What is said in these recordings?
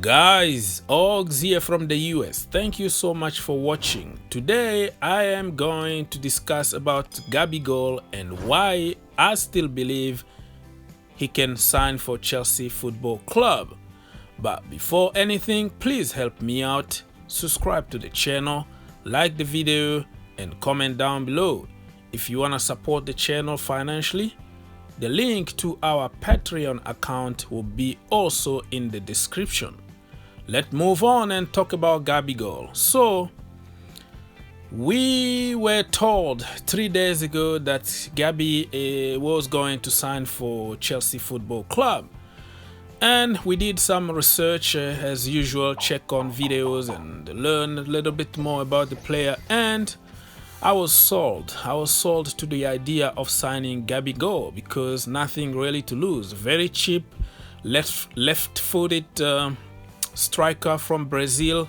Guys, Ogs here from the US. Thank you so much for watching. Today I am going to discuss about Gabigol and why I still believe he can sign for Chelsea Football Club. But before anything, please help me out. Subscribe to the channel, like the video, and comment down below. If you want to support the channel financially, the link to our Patreon account will be also in the description. Let's move on and talk about Gabigol. So, we were told 3 days ago that Gabi was going to sign for Chelsea Football Club. And we did some research as usual, check on videos and learn a little bit more about the player, and I was sold. I was sold to the idea of signing Gabigol because nothing really to lose. Very cheap, left-footed striker from Brazil.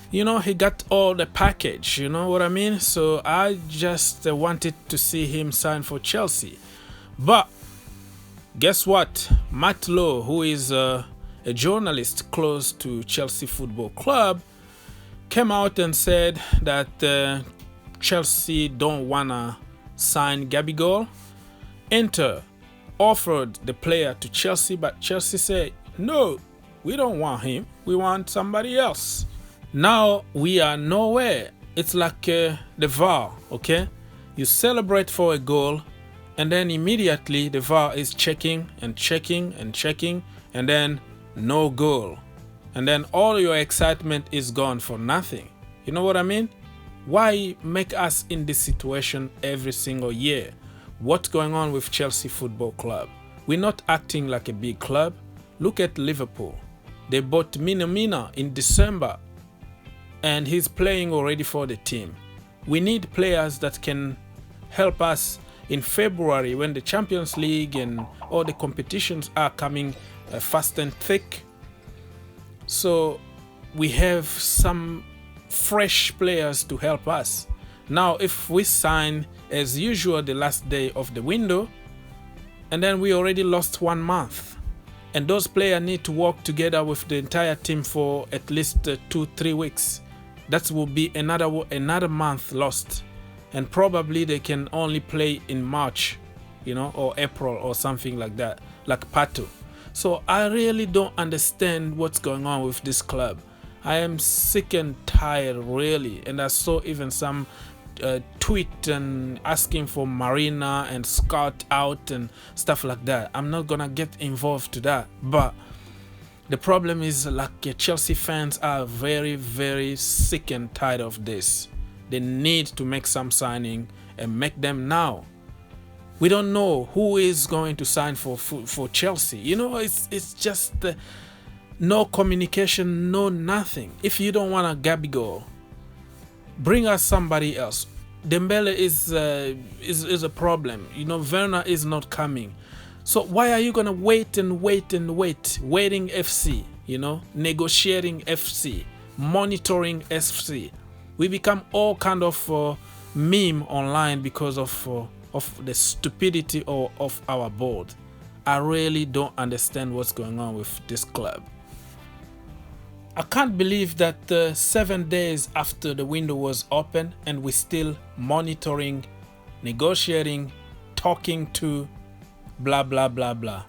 You know, he got all the package, you know what I mean? So I just wanted to see him sign for Chelsea. But guess what? Matt Lowe, who is a journalist close to Chelsea Football Club, came out and said that Chelsea don't wanna sign Gabigol. Inter offered the player to Chelsea, but Chelsea said, no, we don't want him. We want somebody else. Now we are nowhere. It's like the VAR, okay? You celebrate for a goal, and then immediately the VAR is checking and checking and checking, and then no goal. And then all your excitement is gone for nothing. You know what I mean? Why make us in this situation every single year? What's going on with Chelsea Football Club? We're not acting like a big club. Look at Liverpool. They bought Mina in December, and he's playing already for the team. We need players that can help us in February when the Champions League and all the competitions are coming fast and thick. So we have some fresh players to help us. Now if we sign as usual the last day of the window, and then we already lost 1 month, and those players need to work together with the entire team for at least 2-3 weeks. That will be another month lost, and probably they can only play in March, you know, or April or something like that, like Pato. So I really don't understand what's going on with this club. I am sick and tired, really. And I saw even some tweet and asking for Marina and Scott out and stuff like that. I'm not gonna get involved to that, but the problem is, like, Chelsea fans are very, very sick and tired of this. They need to make some signing and make them now. We don't know who is going to sign for Chelsea. You know, it's just no communication, no nothing. If you don't want a Gabigol, bring us somebody else. Dembele is a problem. You know, Werner is not coming. So why are you gonna wait and wait and wait? Waiting FC, you know, negotiating FC, monitoring FC. We become all kind of meme online because of the stupidity of our board. I really don't understand what's going on with this club. I can't believe that 7 days after the window was open and we're still monitoring, negotiating, talking to blah blah blah blah.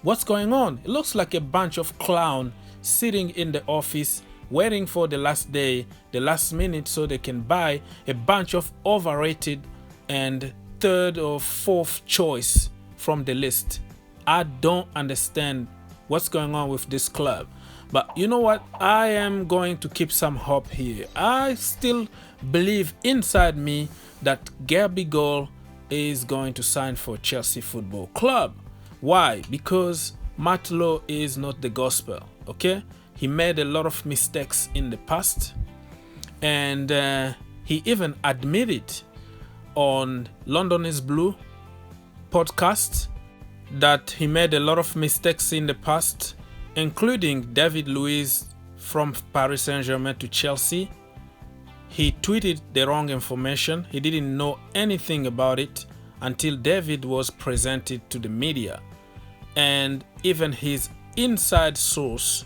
What's going on? It looks like a bunch of clowns sitting in the office waiting for the last day, the last minute, so they can buy a bunch of overrated and third or fourth choice from the list. I don't understand what's going on with this club. But you know what? I am going to keep some hope here. I still believe inside me that Gabigol is going to sign for Chelsea Football Club. Why? Because Matt Lowe is not the gospel, okay? He made a lot of mistakes in the past, and he even admitted on London is Blue podcast that he made a lot of mistakes in the past, including David Luiz from Paris Saint-Germain to Chelsea. He tweeted the wrong information. He didn't know anything about it until David was presented to the media. And even his inside source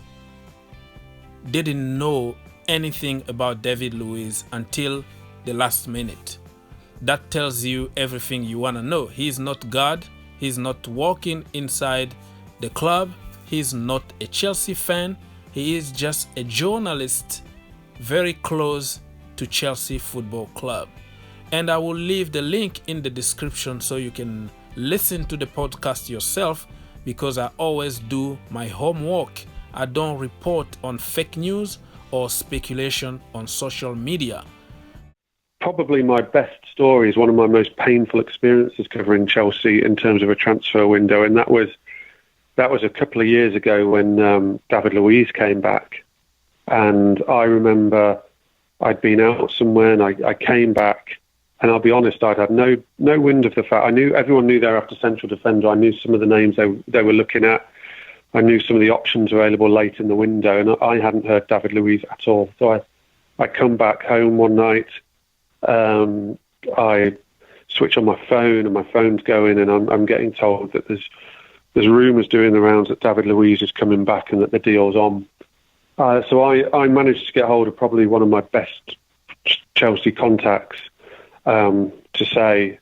didn't know anything about David Luiz until the last minute. That tells you everything you want to know. He's not God. He's not walking inside the club. He's not a Chelsea fan. He is just a journalist very close to Chelsea Football Club. And I will leave the link in the description so you can listen to the podcast yourself, because I always do my homework. I don't report on fake news or speculation on social media. Probably my best story is one of my most painful experiences covering Chelsea in terms of a transfer window, and that was a couple of years ago when David Luiz came back. And I remember I'd been out somewhere and I came back, and I'll be honest, I'd had no wind of the fact. Everyone knew they were after central defender. I knew some of the names they were looking at. I knew some of the options available late in the window, and I hadn't heard David Luiz at all. So I come back home one night. I switch on my phone, and my phone's going, and I'm getting told that there's rumours doing the rounds that David Luiz is coming back and that the deal's on. So I managed to get hold of probably one of my best Chelsea contacts to say,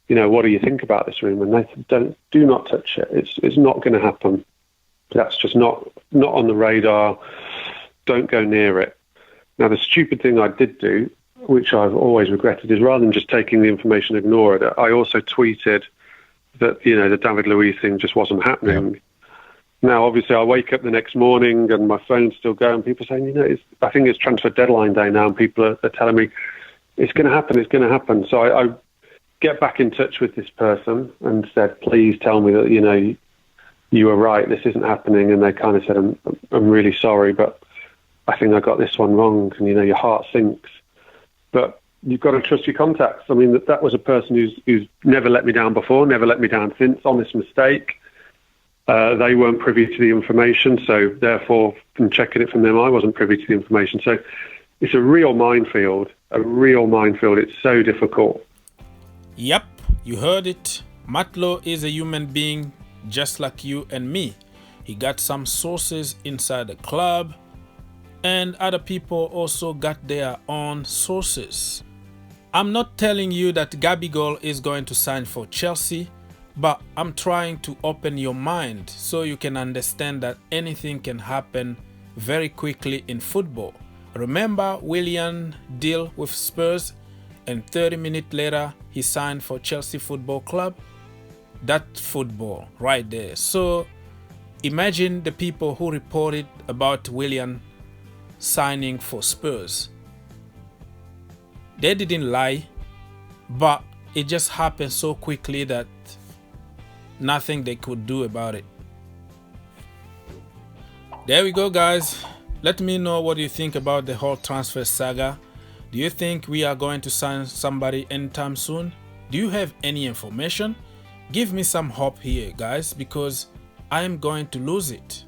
what do you think about this rumour? And they said, do not touch it. It's not going to happen. That's just not on the radar. Don't go near it. Now, the stupid thing I did do, which I've always regretted, is rather than just taking the information, ignore it, I also tweeted that, the David Luiz thing just wasn't happening. Yep. Now, obviously, I wake up the next morning and my phone's still going. People saying, I think it's transfer deadline day now, and people are telling me it's going to happen, it's going to happen. So I get back in touch with this person and said, please tell me that, you were right, this isn't happening. And they kind of said, I'm really sorry, but I think I got this one wrong. And, your heart sinks. But you've got to trust your contacts. I mean, that was a person who's never let me down before, never let me down since, honest mistake. They weren't privy to the information, so therefore, from checking it from them, I wasn't privy to the information. So it's a real minefield, It's so difficult. Yep, you heard it. Matlow is a human being just like you and me. He got some sources inside the club, and other people also got their own sources. I'm not telling you that Gabigol is going to sign for Chelsea, but I'm trying to open your mind so you can understand that anything can happen very quickly in football. Remember Willian deal with Spurs, and 30 minutes later he signed for Chelsea Football Club? That football right there. So imagine the people who reported about Willian signing for Spurs. They didn't lie, but it just happened so quickly that nothing they could do about it. There we go, guys. Let me know what you think about the whole transfer saga. Do you think we are going to sign somebody anytime soon? Do you have any information? Give me some hope here, guys, because I am going to lose it.